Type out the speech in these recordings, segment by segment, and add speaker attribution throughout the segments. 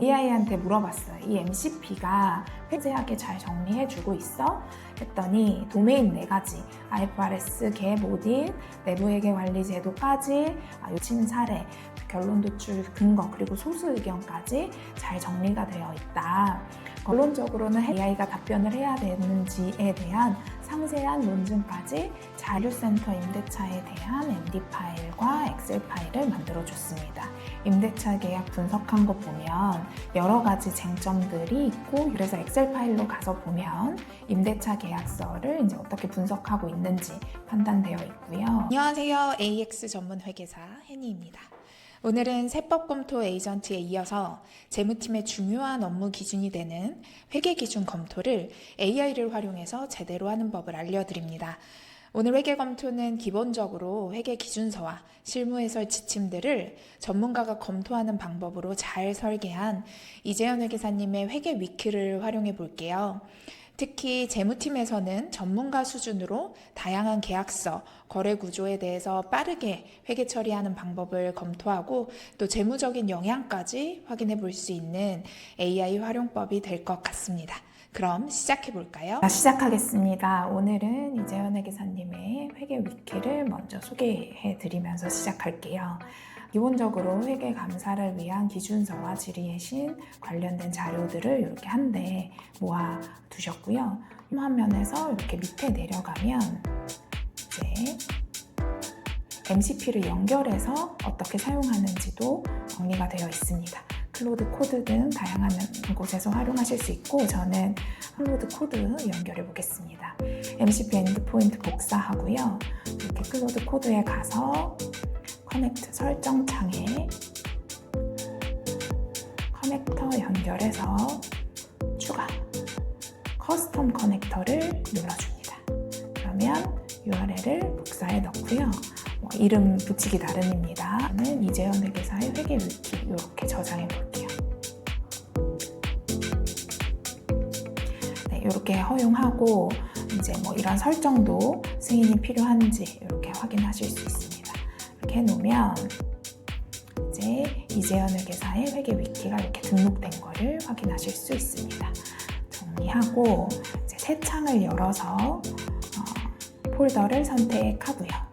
Speaker 1: AI한테 물어봤어요. 이 MCP가 세세하게 잘 정리해주고 있어? 했더니 도메인 4가지, IFRS, 갭, 오딧, 내부회계 관리 제도까지, 요친 사례, 결론 도출 근거, 그리고 소수 의견까지 잘 정리가 되어 있다. 결론적으로는 AI가 답변을 해야 되는지에 대한 상세한 논증까지 자료센터 임대차에 대한 MD 파일과 엑셀 파일을 만들어줬습니다. 임대차 계약 분석한 거 보면 여러 가지 쟁점들이 있고, 그래서 엑셀 파일로 가서 보면 임대차 계약서를 이제 어떻게 분석하고 있는지 판단되어 있고요.
Speaker 2: 안녕하세요. AX 전문 회계사 혜니입니다. 오늘은 세법검토 에이전트에 이어서 재무팀의 중요한 업무 기준이 되는 회계기준 검토를 AI를 활용해서 제대로 하는 법을 알려드립니다. 오늘 회계검토는 기본적으로 회계기준서와 실무해설 지침들을 전문가가 검토하는 방법으로 잘 설계한 이재현 회계사님의 회계위키를 활용해 볼게요. 특히 재무팀에서는 전문가 수준으로 다양한 계약서, 거래 구조에 대해서 빠르게 회계 처리하는 방법을 검토하고 또 재무적인 영향까지 확인해 볼 수 있는 AI 활용법이 될 것 같습니다. 그럼 시작해 볼까요?
Speaker 1: 시작하겠습니다. 오늘은 이재현 회계사님의 회계 위키를 먼저 소개해 드리면서 시작할게요. 기본적으로 회계 감사를 위한 기준서와 질의예신 관련된 자료들을 이렇게 한데 모아 두셨고요. 화면에서 이렇게 밑에 내려가면 이제 MCP를 연결해서 어떻게 사용하는지도 정리가 되어 있습니다. 클로드 코드 등 다양한 곳에서 활용하실 수 있고, 저는 클로드 코드 연결해 보겠습니다. MCP 엔드포인트 복사하고요. 이렇게 클로드 코드에 가서 커넥트 설정 창에 커넥터 연결해서 추가 커스텀 커넥터를 눌러줍니다. 그러면 URL을 복사해 넣고요. 이름 붙이기 나름입니다. 저는 이재현 회계사의 회계 위키 이렇게 저장해 볼게요. 네, 이렇게 허용하고 이제 이런 설정도 승인이 필요한지 이렇게 확인하실 수 있습니다. 이렇게 해놓으면 이제 이재현 회계사의 회계 위키가 이렇게 등록된 거를 확인하실 수 있습니다. 정리하고 이제 새 창을 열어서 폴더를 선택하고요.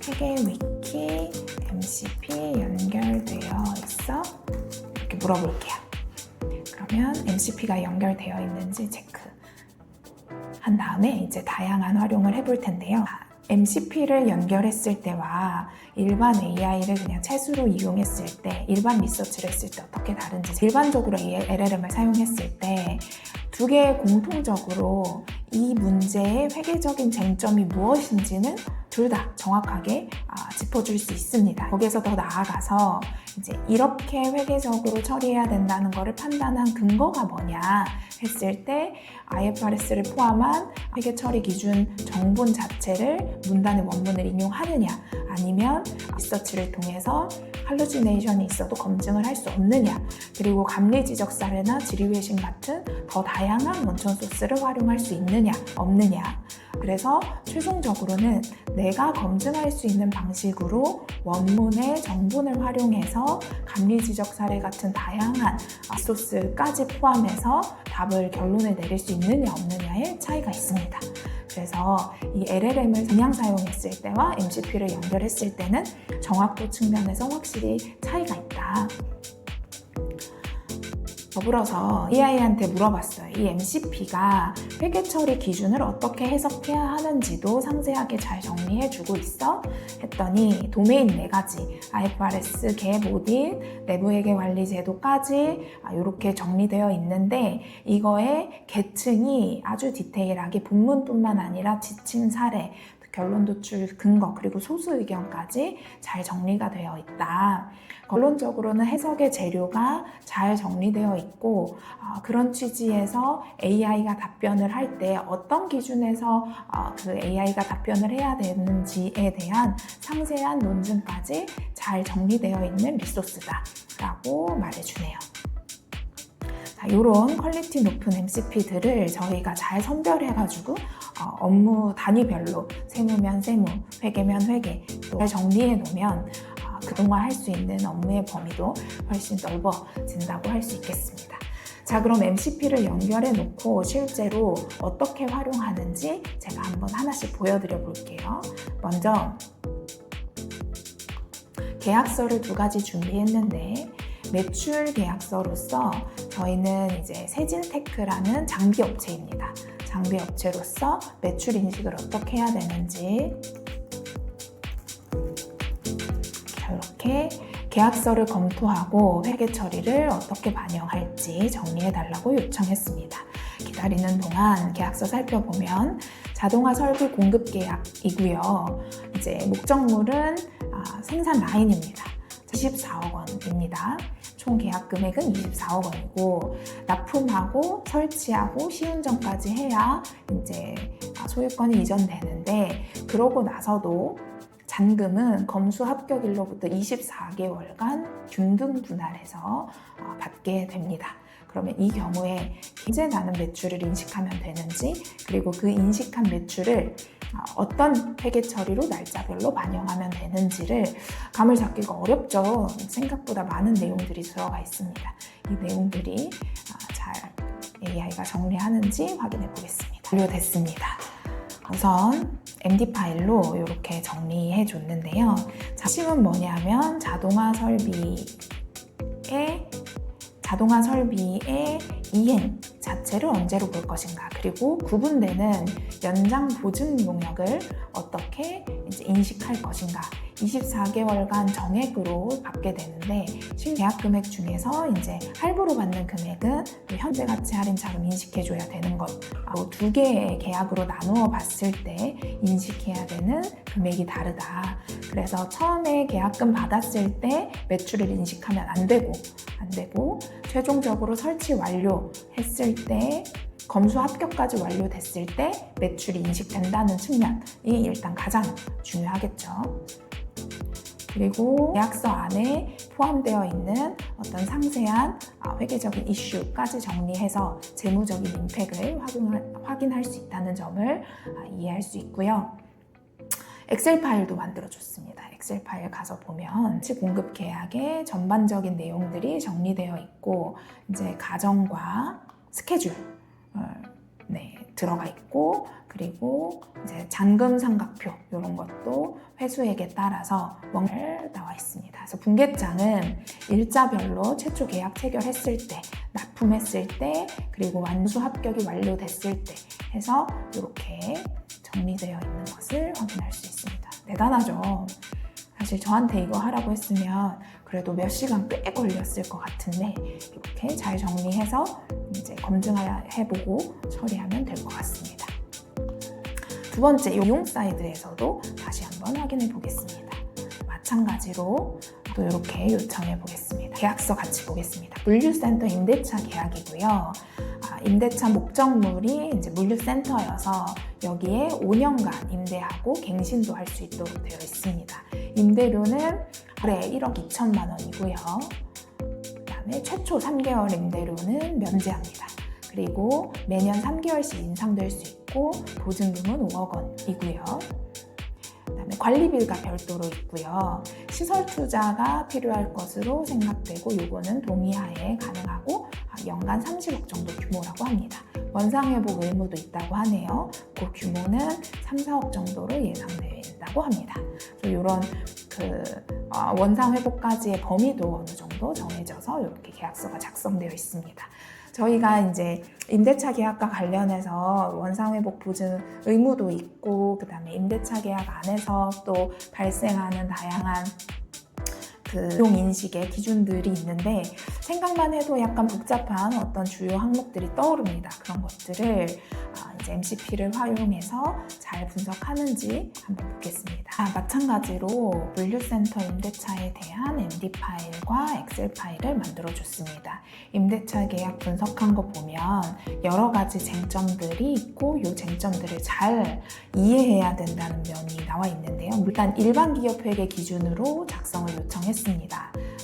Speaker 1: 회계 위키 MCP 연결되어 있어? 이렇게 물어볼게요. 그러면 MCP가 연결되어 있는지 체크한 다음에 이제 다양한 활용을 해볼 텐데요. MCP를 연결했을 때와 일반 AI를 그냥 채수로 이용했을 때, 일반 리서치를 했을 때 어떻게 다른지, 일반적으로 LLM을 사용했을 때 두 개의 공통적으로 이 문제의 회계적인 쟁점이 무엇인지는 둘 다 정확하게 짚어줄 수 있습니다. 거기에서 더 나아가서 이제 이렇게 회계적으로 처리해야 된다는 것을 판단한 근거가 뭐냐 했을 때 IFRS를 포함한 회계 처리 기준 정본 자체를 문단의 원문을 인용하느냐, 아니면 리서치를 통해서 할루지네이션이 있어도 검증을 할 수 없느냐, 그리고 감리 지적 사례나 질의회신 같은 더 다양한 원천 소스를 활용할 수 있느냐 없느냐. 그래서 최종적으로는 내가 검증할 수 있는 방식으로 원문의 정본을 활용해서 감리 지적 사례 같은 다양한 소스까지 포함해서 답을 결론을 내릴 수 있느냐 없느냐의 차이가 있습니다. 그래서 이 LLM을 그냥 사용했을 때와 MCP를 연결했을 때는 정확도 측면에서 확실히 차이가 있다. 더불어서 AI한테 물어봤어요. 이 MCP가 회계 처리 기준을 어떻게 해석해야 하는지도 상세하게 잘 정리해주고 있어? 했더니 도메인 4가지, IFRS, 갭, 오딧, 내부회계 관리 제도까지 이렇게 정리되어 있는데, 이거의 계층이 아주 디테일하게 본문뿐만 아니라 지침 사례, 결론 도출 근거, 그리고 소수 의견까지 잘 정리가 되어 있다. 결론적으로는 해석의 재료가 잘 정리되어 있고, 그런 취지에서 AI가 답변을 할 때 어떤 기준에서 그 AI가 답변을 해야 되는지에 대한 상세한 논증까지 잘 정리되어 있는 리소스다 라고 말해주네요. 이런 퀄리티 높은 MCP들을 저희가 잘 선별해가지고 업무 단위별로 세무면 세무, 회계면 회계 또 정리해 놓으면 그동안 할 수 있는 업무의 범위도 훨씬 넓어진다고 할 수 있겠습니다. 자, 그럼 MCP를 연결해 놓고 실제로 어떻게 활용하는지 제가 한번 하나씩 보여드려 볼게요. 먼저 계약서를 2가지 준비했는데 매출 계약서로서 저희는 이제 세진테크라는 장비 업체입니다. 장비 업체로서 매출 인식을 어떻게 해야 되는지 이렇게 계약서를 검토하고 회계 처리를 어떻게 반영할지 정리해 달라고 요청했습니다. 기다리는 동안 계약서 살펴보면 자동화 설비 공급 계약이고요. 이제 목적물은 생산 라인입니다. 24억 원입니다. 총 계약 금액은 24억 원이고 납품하고 설치하고 시운전까지 해야 이제 소유권이 이전되는데 그러고 나서도 잔금은 검수 합격일로부터 24개월간 균등 분할해서 받게 됩니다. 그러면 이 경우에 언제 나는 매출을 인식하면 되는지 그리고 그 인식한 매출을 어떤 회계 처리로 날짜별로 반영하면 되는지를 감을 잡기가 어렵죠. 생각보다 많은 내용들이 들어가 있습니다. 이 내용들이 잘 AI가 정리하는지 확인해 보겠습니다. 완료됐습니다. 우선 MD 파일로 이렇게 정리해 줬는데요. 핵심은 뭐냐면 자동화 설비의 이행 자체를 언제로 볼 것인가 그리고 구분되는 연장 보증 용역을 어떻게 이제 인식할 것인가 24개월간 정액으로 받게 되는데 실계약 금액 중에서 이제 할부로 받는 금액은 현재 가치 할인 자금 인식해줘야 되는 것 2개의 계약으로 나누어 봤을 때 인식해야 되는 금액이 다르다. 그래서 처음에 계약금 받았을 때 매출을 인식하면 안 되고 최종적으로 설치 완료했을 때 검수 합격까지 완료됐을 때 매출이 인식된다는 측면이 일단 가장 중요하겠죠. 그리고 계약서 안에 포함되어 있는 어떤 상세한 회계적인 이슈까지 정리해서 재무적인 임팩을 확인할 수 있다는 점을 이해할 수 있고요. 엑셀 파일도 만들어줬습니다. 엑셀 파일 가서 보면 공급 계약의 전반적인 내용들이 정리되어 있고 이제 가정과 스케줄 들어가 있고 그리고 이제 잔금 삼각표 이런 것도 회수액에 따라서 나와 있습니다. 그래서 분계장은 일자별로 최초 계약 체결했을 때, 납품했을 때, 그리고 완수 합격이 완료됐을 때 해서 이렇게 정리되어 있는 것을 확인할 수 있습니다. 대단하죠? 사실 저한테 이거 하라고 했으면 그래도 몇 시간 꽤 걸렸을 것 같은데 이렇게 잘 정리해서 이제 검증해보고 처리하면 될 것 같습니다. 두 번째, 이용 사이드에서도 다시 한번 확인해 보겠습니다. 마찬가지로 또 이렇게 요청해 보겠습니다. 계약서 같이 보겠습니다. 물류센터 임대차 계약이고요. 임대차 목적물이 이제 물류센터여서 여기에 5년간 임대하고 갱신도 할 수 있도록 되어 있습니다. 임대료는 올해 1억 2천만 원이고요. 그다음에 최초 3개월 임대료는 면제합니다. 그리고 매년 3개월씩 인상될 수 있고 보증금은 5억 원이고요. 그다음에 관리비가 별도로 있고요. 시설 투자가 필요할 것으로 생각되고 요거는 동의하에 가능하고 연간 30억 정도 규모라고 합니다. 원상회복 의무도 있다고 하네요. 그 규모는 3, 4억 정도로 예상되어 있다고 합니다. 이런 원상회복까지의 범위도 어느 정도 정해져서 이렇게 계약서가 작성되어 있습니다. 저희가 이제 임대차 계약과 관련해서 원상회복 보증 의무도 있고 그다음에 임대차 계약 안에서 또 발생하는 다양한 이용 인식의 기준들이 있는데 생각만 해도 약간 복잡한 어떤 주요 항목들이 떠오릅니다. 그런 것들을 이제 MCP를 활용해서 잘 분석하는지 한번 보겠습니다. 마찬가지로 물류센터 임대차에 대한 MD 파일과 엑셀 파일을 만들어줬습니다. 임대차 계약 분석한 거 보면 여러 가지 쟁점들이 있고 이 쟁점들을 잘 이해해야 된다는 면이 나와 있는데요. 일단 일반 기업 회계 기준으로 작성을 요청했습니다.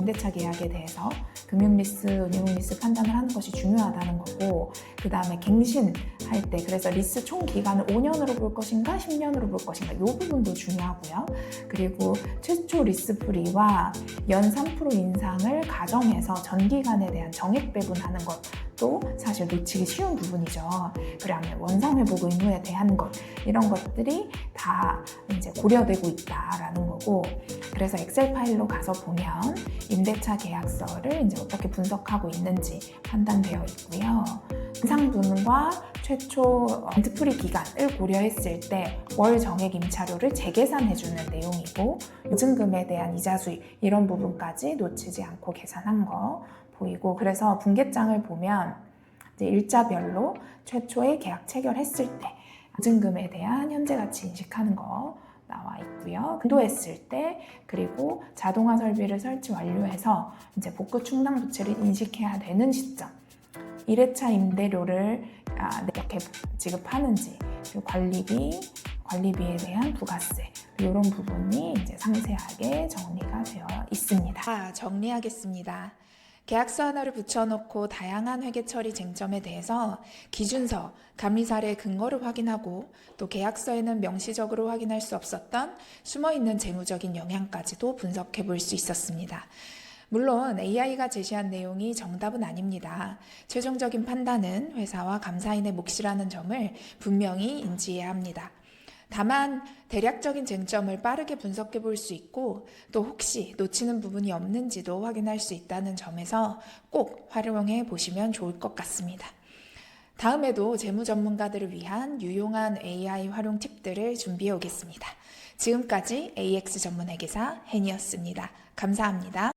Speaker 1: 임대차 계약에 대해서 금융리스, 은융리스 판단을 하는 것이 중요하다는 거고, 그 다음에 갱신할 때 그래서 리스 총 기간을 5년으로 볼 것인가 10년으로 볼 것인가 이 부분도 중요하고요. 그리고 최초 리스 프리와 연 3% 인상을 가정해서 전기간에 대한 정액 배분하는 것도 사실 놓치기 쉬운 부분이죠. 그다음에 원상 회복 의무에 대한 것, 이런 것들이 다 이제 고려되고 있다라는 거고, 그래서 엑셀 파일로 가서 보면 임대차 계약서를 이제 어떻게 분석하고 있는지 판단되어 있고요. 인상분과 최초 렌트 프리 기간을 고려했을 때 월 정액 임차료를 재계산해주는 내용이고, 요증금에 대한 이자 수익 이런 부분까지 놓치지 않고 계산한 거 보이고, 그래서 분계장을 보면 이제 일자별로 최초에 계약 체결했을 때 요증금에 대한 현재 가치 인식하는 거 나와 있고요. 인도했을 때, 그리고 자동화 설비를 설치 완료해서 이제 복구 충당 부채를 인식해야 되는 시점, 1회차 임대료를 이렇게 지급하는지, 그리고 관리비에 대한 부가세, 이런 부분이 이제 상세하게 정리가 되어 있습니다.
Speaker 2: 정리하겠습니다. 계약서 하나를 붙여놓고 다양한 회계 처리 쟁점에 대해서 기준서, 감리 사례 근거를 확인하고, 또 계약서에는 명시적으로 확인할 수 없었던 숨어있는 재무적인 영향까지도 분석해 볼 수 있었습니다. 물론 AI가 제시한 내용이 정답은 아닙니다. 최종적인 판단은 회사와 감사인의 몫이라는 점을 분명히 인지해야 합니다. 다만 대략적인 쟁점을 빠르게 분석해 볼 수 있고, 또 혹시 놓치는 부분이 없는지도 확인할 수 있다는 점에서 꼭 활용해 보시면 좋을 것 같습니다. 다음에도 재무 전문가들을 위한 유용한 AI 활용 팁들을 준비해 오겠습니다. 지금까지 AX 전문 회계사 헨이었습니다. 감사합니다.